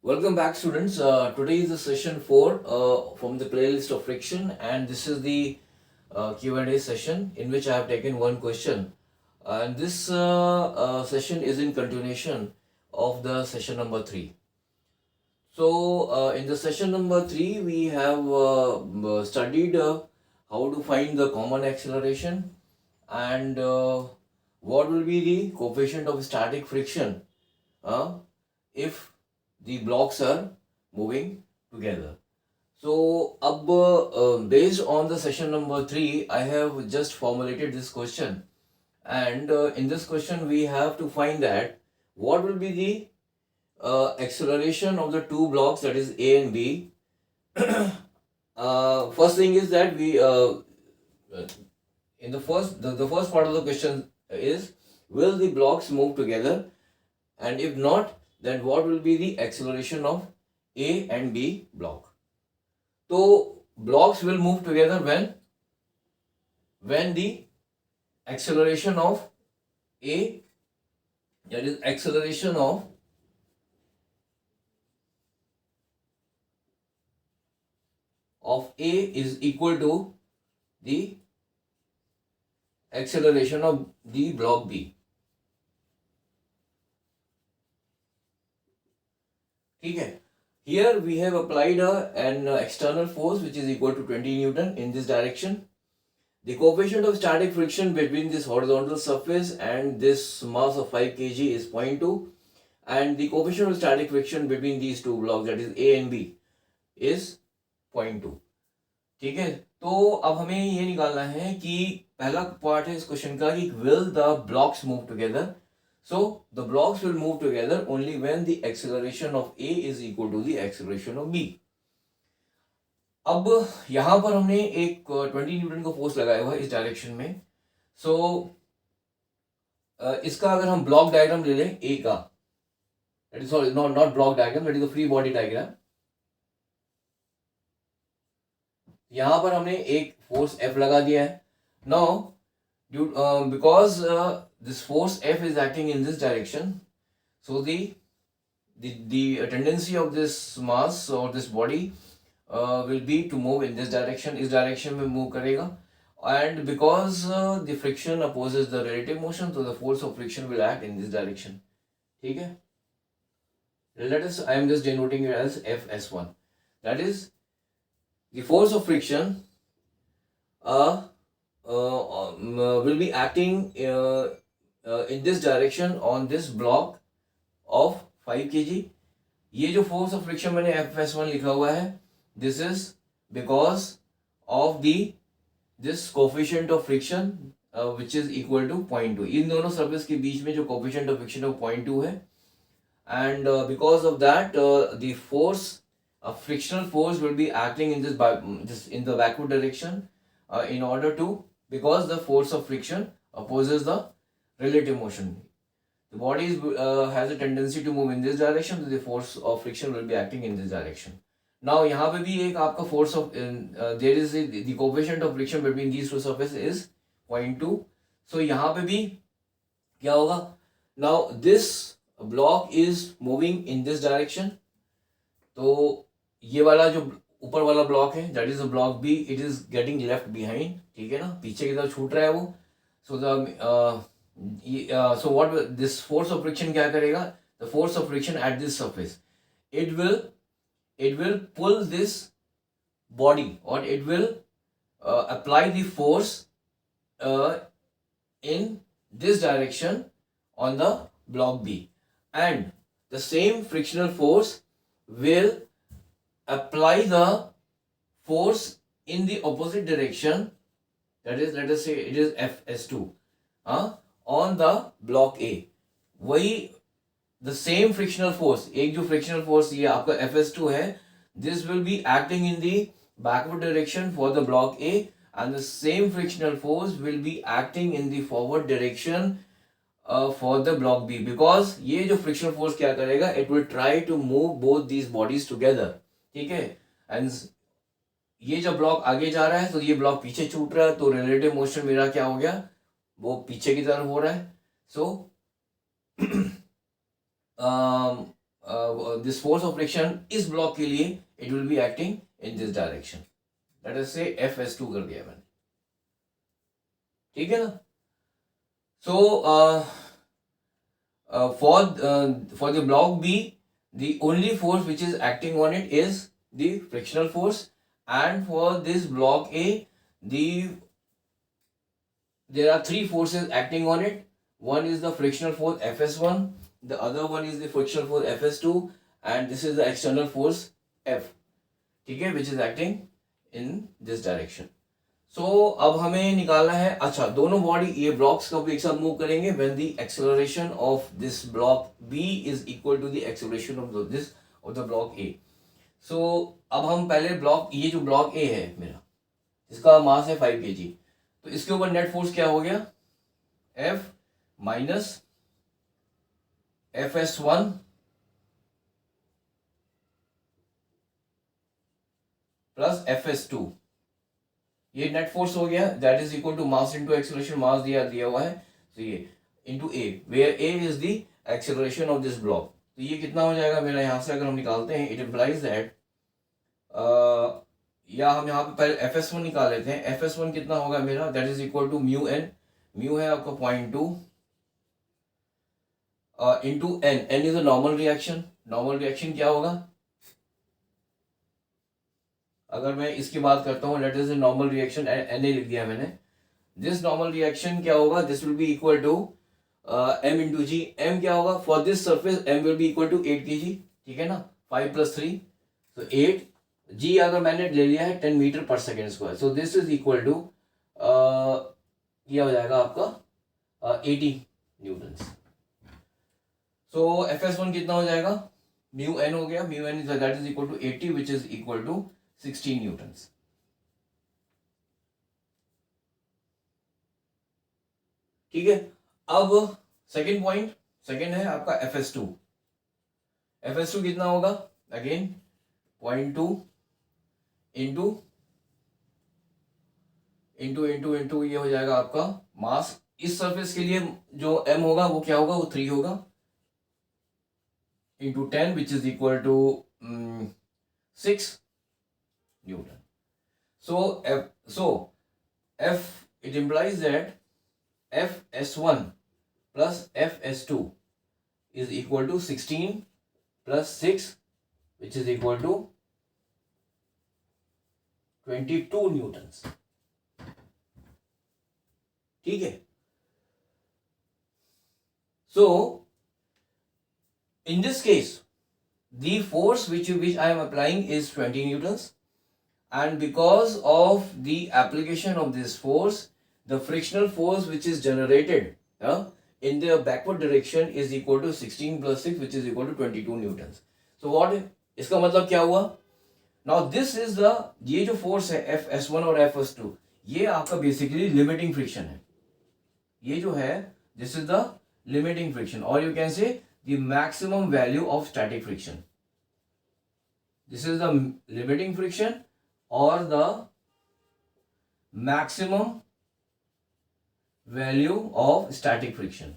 Welcome back, students. Today is the session 4 from the playlist of friction, and this is the Q&A session in which I have taken one question. And this session is in continuation of the session number 3. So, in the session number 3, we have studied how to find the common acceleration and what will be the coefficient of static friction if the blocks are moving together. So, based on the session number 3, I have just formulated this question, and in this question we have to find that what will be the acceleration of the two blocks, that is A and B. First thing is that we in the first part of the question is, will the blocks move together, and if not, then what will be the acceleration of A and B block. So blocks will move together when the acceleration of A, that is acceleration of A is equal to the acceleration of the block B. Okay. Here we have applied an external force which is equal to 20 Newton in this direction. The coefficient of static friction between this horizontal surface and this mass of 5 kg is 0.2, and the coefficient of static friction between these two blocks, that is A and B, is 0.2. ठीक है, तो अब हमें ये निकालना है कि पहला पार्ट है इस क्वेश्चन का कि will the blocks move together. So the blocks will move together only when the acceleration of A is equal to the acceleration of B. अब यहाँ पर हमने एक 20 न्यूटन का फोर्स लगाया हुआ है इस डायरेक्शन में. सो इसका अगर हम ब्लॉक डायग्राम ले लें ए का, that is sorry not block diagram, that is the free body diagram. यहाँ पर हमने एक फोर्स F लगा दिया है. Now because this force F is acting in this direction, so the tendency of this mass or this body will be to move in this direction. इस direction में move करेगा, and because the friction opposes the relative motion, so the force of friction will act in this direction. ठीक है, let us, I am just denoting it as FS1. That is, the force of friction will be acting in this direction on this block of 5 kg. ये जो force of friction मैंने FS1 लिखा हुआ है, this is because of this coefficient of friction which is equal to 0.2. इन दोनों surface के बीच में जो coefficient of friction है 0.2 है, and because of that the force, a frictional force will be acting in this in the backward direction in order to, because the force of friction opposes the relative motion. The body has a tendency to move in this direction, so the force of friction will be acting in this direction. Now यहाँ पे भी एक आपका force of there is the coefficient of friction between these two surfaces is 0.2. So यहाँ पे भी क्या होगा? Now this block is moving in this direction. तो ये वाला जो ऊपर वाला ब्लॉक है, that is a block B, it is getting left behind. ठीक है ना, पीछे की तरफ छूट रहा है वो. So what this force of friction क्या करेगा? The force of friction at this surface, it will pull this body, or it will apply the force in this direction on the block B, and the same frictional force will apply the force in the opposite direction, that is, let us say it is FS2 on the block A. वही the same frictional force, एक जो frictional force ये आपका FS2 है, this will be acting in the backward direction for the block A, and the same frictional force will be acting in the forward direction for the block B, because ये जो frictional force क्या करेगा, it will try to move both these bodies together. ठीक है, and ये जब block आगे जा रहा है तो ये ब्लॉक पीछे छूट रहा है, तो रिलेटिव मोशन मेरा क्या हो गया, वो पीछे की तरफ हो रहा है. So this force of friction इस ब्लॉक के लिए it will be acting in this direction, late us से FS2 कर दिया मैंने, ठीक है ना. सो for the block B, the only force which is acting on it is the frictional force, and for this block A, there are three forces acting on it. One is the frictional force FS1, the other one is the frictional force FS2, and this is the external force F, ठीक है, which is acting in this direction. सो अब हमें निकालना है, अच्छा दोनों body ये blocks कब एक साथ मूव करेंगे, when the acceleration of this block B is equal to the acceleration of the block A. So अब हम पहले ब्लॉक, ये जो ब्लॉक ए है मेरा, इसका मास है 5 kg, तो इसके ऊपर नेट फोर्स क्या हो गया, F minus FS1 plus FS2, ये नेट फोर्स हो गया, that is equal to mass into acceleration, mass दिया हुआ है, तो ये into A, where A is the acceleration of this block. तो ये कितना हो जाएगा मेरा, यहां से अगर हम निकालते हैं, इट इम्प्लाइज दैट, या हम यहाँ पे पहले FS1 निकाल लेते हैं. FS1 कितना होगा मेरा, that is equal to mu N, mu है आपका 0.2 into N, N is a normal reaction. Normal reaction क्या होगा, अगर मैं इसकी बात करता हूँ, let is a normal reaction, Na लिख दिया मैंने. दिस नॉर्मल रिएक्शन क्या होगा, this will be equal to m into G. m क्या होगा, for this surface m will be equal to 8 kg, ठीक है ना, 5 + 3 तो 8. g अगर मैंने ले लिया है 10 मीटर पर second square, so this is equal to ये हो जाएगा आपका 80 न्यूटन्स. सो FS1 कितना हो जाएगा, म्यू एन हो गया, mu N that is equal to 80 which is equal to 16 newtons. ठीक है. अब सेकेंड पॉइंट, सेकेंड है आपका FS2. FS2 कितना होगा, अगेन 0.2 इंटू ये हो जाएगा आपका मास. इस सरफेस के लिए जो m होगा वो क्या होगा, वो 3 होगा, into 10 which is equal to 6 Newton. So F, it implies that FS1 plus FS2 is equal to 16 plus 6 which is equal to 22 Newtons. ठीक है. So in this case the force which I am applying is 20 Newtons. And because of the application of this force, the frictional force which is generated in the backward direction is equal to 16 plus 6 which is equal to 22 Newtons. So what, इसका मतलब क्या हुआ, now this is the, ये जो force है FS1 और FS2, ये आपका basically limiting friction है. ये जो है this is the limiting friction, or you can say the maximum value of static friction. This is the limiting friction or the maximum value of static friction.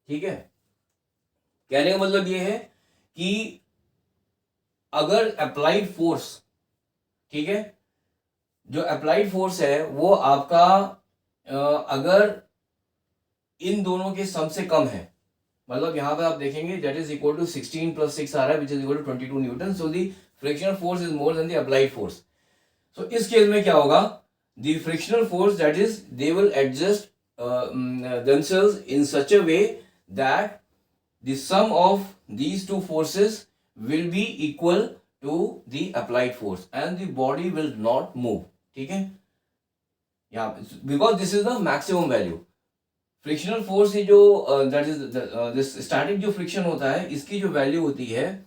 ठीक है. कहने का मतलब ये है कि अगर अप्लाइड फोर्स, ठीक है, जो अप्लाइड फोर्स है वो आपका अगर इन दोनों के सम से कम है, मतलब यहाँ पे आप देखेंगे that is equal to 16 plus 6 आ रहा है which is equal to 22 newton. So the frictional force is more than the applied force. So इस केस में क्या होगा, the frictional force that is they will adjust themselves in such a way that the sum of these two forces will be equal to the applied force and the body will not move. ठीक है, यहाँ because this is the maximum value. Frictional force ही जो that is this static जो friction होता है, इसकी जो वैल्यू होती है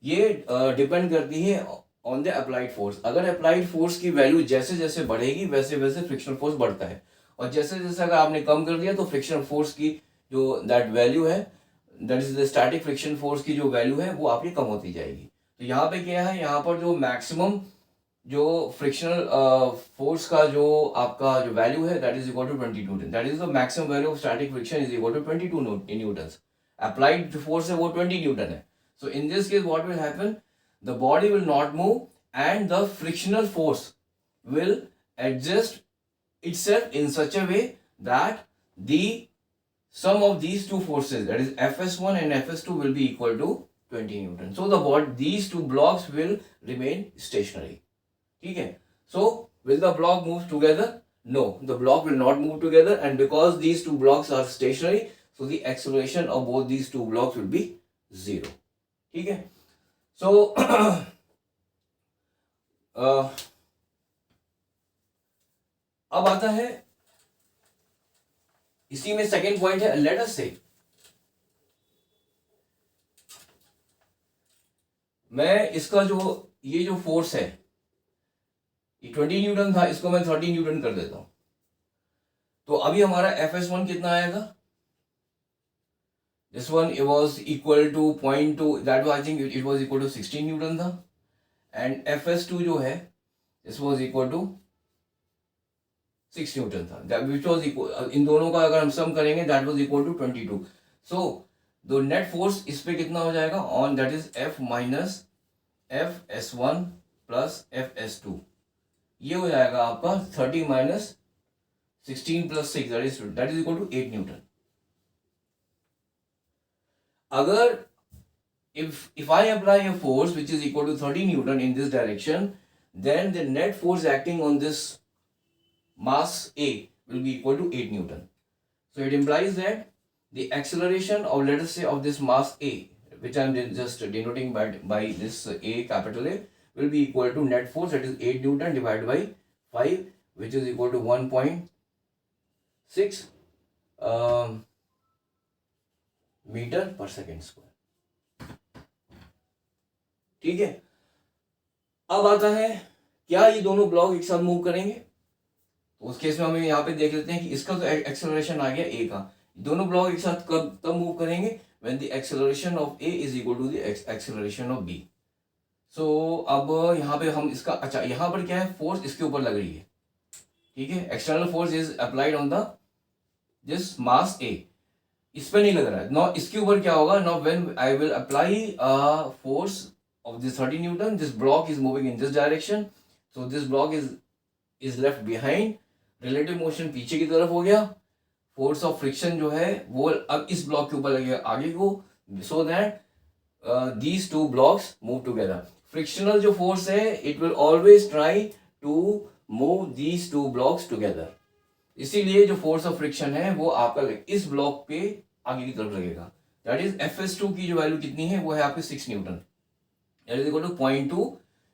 ये डिपेंड करती है ऑन द अप्लाइड फोर्स. अगर अप्लाइड फोर्स की वैल्यू जैसे जैसे बढ़ेगी वैसे वैसे फ्रिक्शनल फोर्स बढ़ता है, और जैसे जैसे अगर आपने कम कर दिया तो फ्रिक्शनल फोर्स की जो दैट वैल्यू है, that is the static friction force की जो वैल्यू है वो आपकी कम होती जाएगी. तो यहाँ पे क्या है, यहाँ पर जो मैक्सिमम जो फ्रिक्शनल फोर्स का जो आपका जो वैल्यू है that is equal to 22 newton. That is the maximum value of static friction is equal to 22 newtons. Applied जो फोर्स है वो 20 न्यूटन है. So in this case what will happen, the body will not move and the frictional force will adjust itself in such a way that the sum of these two forces, that is Fs1 and Fs2, will be equal to 20 Newton. So these two blocks will remain stationary. ठीक है. So will the block move together? No, the block will not move together, and because these two blocks are stationary, so the acceleration of both these two blocks will be 0. ठीक है. So अब आता है इसी में second point है, let us से मैं इसका जो ये जो फोर्स है ये 20 न्यूटन था, इसको मैं 30 न्यूटन कर देता हूं. तो अभी हमारा Fs1 कितना आएगा, this one it was equal to 0.2, that was I think it was equal to 16 newton था. एंड Fs2 जो है this was equal to 6 newton था. दैट विच वाज इक्वल, इन दोनों का अगर हम सम करेंगे that was equal to 22. So the net force इस पे कितना हो जाएगा on, that is F minus Fs1 plus Fs2. ये हो जाएगा आपका 30 minus 16 plus 6, that is equal to 8 newton. अगर if I apply a force which is equal to 30 Newton in this direction, then the net force acting on this mass A will be equal to 8 Newton. So it implies that the acceleration of, let us say, of this mass A, which I am just denoting by this A, capital A, will be equal to net force, that is 8 Newton divided by 5, which is equal to 1.6 meter per second square. ठीक है. अब आता है क्या ये दोनों block एक साथ मूव करेंगे, तो उस केस में हम यहाँ पे देख लेते हैं कि इसका तो एक्सेलरेशन आ गया ए का, दोनों ब्लॉक एक साथ कब तब मूव करेंगे, when the acceleration of A is equal to the acceleration of B. So अब यहाँ पे हम इसका, अच्छा यहाँ पर क्या है, फोर्स इसके ऊपर लग रही है. ठीक है, external force is applied on the this mass A, इस पर नहीं लग रहा है. नो इसके ऊपर क्या होगा, know when I will apply force of this 30 Newton, this block is moving in this direction, so this block is left behind, relative motion पीछे की तरफ हो गया, force of friction जो है वो अब इस block के ऊपर लगेगा आगे को, so that these two blocks move together. Frictional जो force है it will always try to move these two blocks together. इसीलिए जो force of friction है वो आपका इस block पे आगे की तरफ लगेगा. That is Fs2 की जो वैल्यू कितनी है वो है आपके 6 Newton. That is equal to 0.2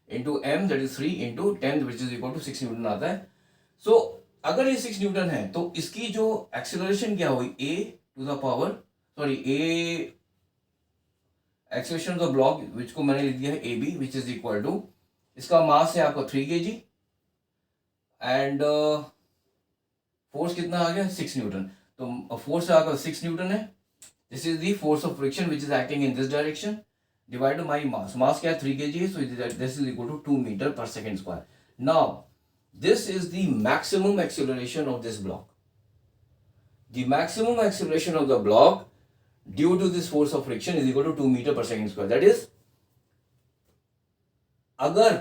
into m, that is 3 into 10, which is equal to 6 Newton आता है. So अगर ये 6 न्यूटन है तो इसकी जो एक्सेलरेशन क्या हुई, a to the power, sorry, a acceleration of the block which को मैंने लिख दिया है ab, which is equal to, इसका मास है आपका 3 kg एंड फोर्स कितना आ गया 6 न्यूटन. तो फोर्स आपका 6 न्यूटन है. This is the force of friction which is acting in this direction, divided by mass क्या है 3 kg है, so this is equal to 2 meter per second square. Now this is the maximum acceleration of this block. The maximum acceleration of the block due to this force of friction is equal to 2 meter per second square. That is, अगर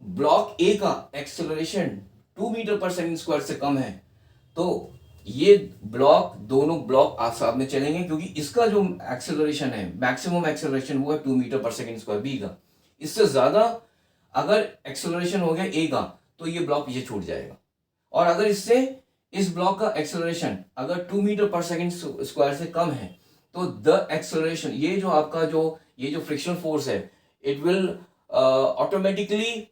block A का acceleration 2 meter पर second square से कम है तो ये block, दोनों block साथ में चलेंगे, क्योंकि इसका जो एक्सेलरेशन है, मैक्सिमम एक्सेलरेशन वो है 2 मीटर पर सेकंड स्क्वायर बी का. इससे ज्यादा अगर एक्सेलरेशन हो गया ए का तो ये ब्लॉक पीछे छूट जाएगा. और अगर इससे इस ब्लॉक का एक्सेलरेशन अगर 2 मीटर पर सेकंड स्क्वायर से कम है तो द एक्सेलरेशन, ये जो आपका ये जो फ्रिक्शनल फोर्स है, it will automatically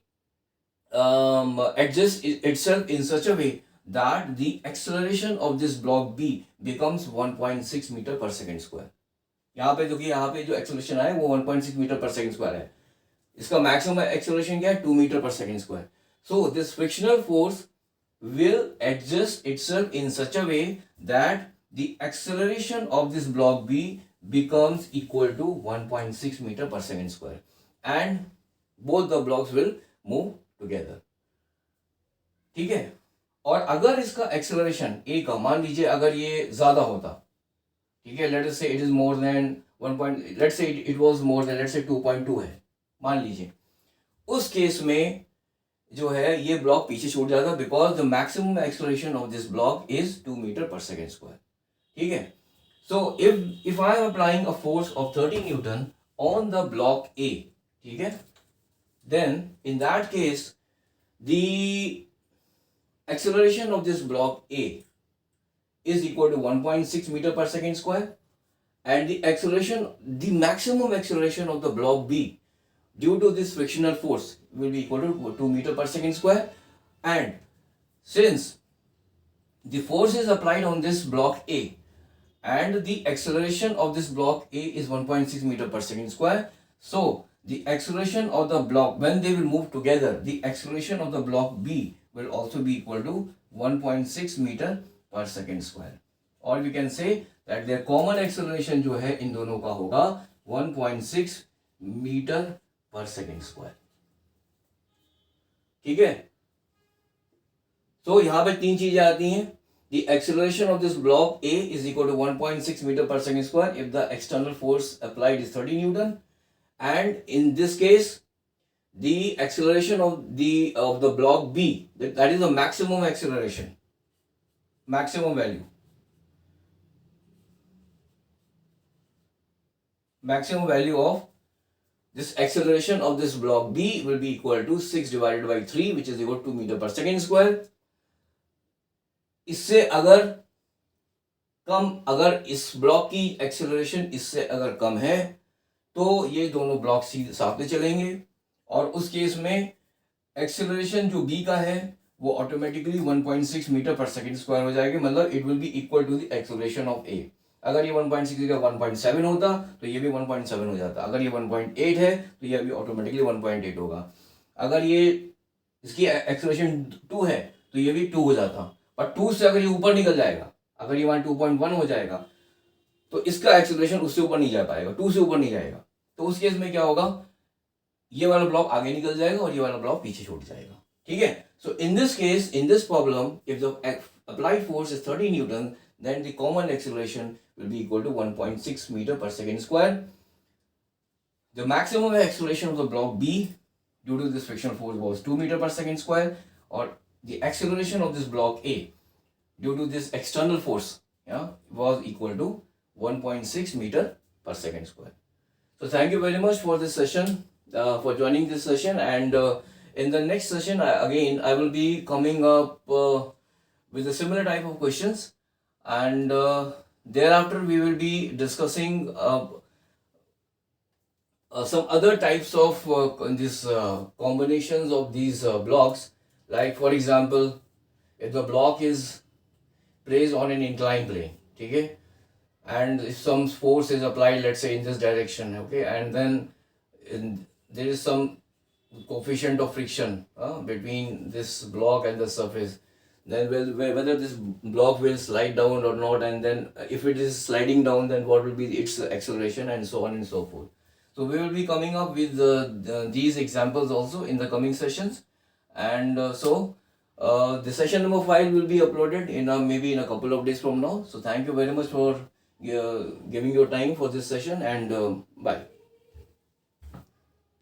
adjust itself in such a way that the acceleration of this block B becomes 1.6 meter per second square. यहाँ पे क्योंकि यहाँ पे जो एक्सेलरेशन आया वो 1.6 मीटर पर सेकंड स्क्वायर है, इसका मैक्सिमम एक्सेलरेशन क्या है 2 मीटर पर second square. So this frictional force will adjust itself in such a way that the acceleration of this block B becomes equal to 1.6 meter per second square, and both the blocks will move together. ठीक है. और अगर इसका acceleration ए का मान लीजिए अगर ये ज्यादा होता, ठीक है, let us say it is more than 1 point, let say it was more than, let say 2.2 है मान लीजिए, उस केस में जो है ये ब्लॉक पीछे छूट जाता, because the maximum acceleration of this block is 2 meter पर सेकेंड स्क्वायर. ठीक है. So if I am applying a force of 30 newton on the block A, ठीक है, then in that case the acceleration of this block A is equal to 1.6 meter per second square, and the maximum acceleration of the block B due to this frictional force will be equal to 2 meter per second square. And since the force is applied on this block A and the acceleration of this block A is 1.6 meter per second square, so the acceleration of the block, when they will move together, the acceleration of the block B will also be equal to 1.6 meter per second square. Or we can say that their common acceleration जो है इन दोनों का होगा 1.6 meter per second square. ठीक है. तो यहाँ पे तीन चीजें आती हैं. The acceleration of this block A is equal to 1.6 meter per second square if the external force applied is 30 Newton. And in this case, the acceleration of the block B, that is the maximum acceleration, maximum value. Maximum value of this acceleration of this block B will be equal to 6 divided by 3, which is equal to 2 meter per second square. इससे अगर इस block की acceleration इससे अगर कम है तो ये दोनों ब्लॉक सीधे साथ में चलेंगे, और उस केस में एक्सेलरेशन जो बी का है वो ऑटोमेटिकली 1.6 मीटर पर सेकेंड स्क्वायर हो जाएगी. मतलब it will be equal to the acceleration of A. अगर ये 1.6 का 1.7 होता तो ये भी 1.7 हो जाता. अगर ये 1.8 है तो ये भी ऑटोमेटिकली 1.8 होगा. अगर ये इसकी एक्सेलरेशन 2 है तो ये भी 2 हो जाता. पर 2 से अगर ये ऊपर निकल जाएगा, अगर ये 2.1 हो जाएगा तो इसका एक्सेलरेशन उससे ऊपर नहीं जा पाएगा, 2 से ऊपर नहीं जाएगा. तो उस केस में क्या होगा, ये वाला ब्लॉक आगे निकल जाएगा और ये वाला ब्लॉक पीछे छूट जाएगा. ठीक है. So in this case, in this problem, if the applied force is 30 Newton, then the common acceleration will be equal to 1.6 meter per second square. The maximum acceleration of the block B due to this frictional force was 2 meter per second square, or the acceleration of this block A due to this external force, was equal to 1.6 meter per second square. So thank you very much for this session, for joining this session, and in the next session I will be coming up with a similar type of questions, and thereafter we will be discussing some other types of combinations of these blocks. Like for example, if the block is placed on an inclined plane, okay, and if some force is applied, let's say in this direction, okay, and then there is some coefficient of friction between this block and the surface, then whether this block will slide down or not, and then if it is sliding down, then what will be its acceleration, and so on and so forth. So we will be coming up with these examples also in the coming sessions, and the session number 5 will be uploaded in maybe in a couple of days from now. So thank you very much for giving your time for this session, and bye.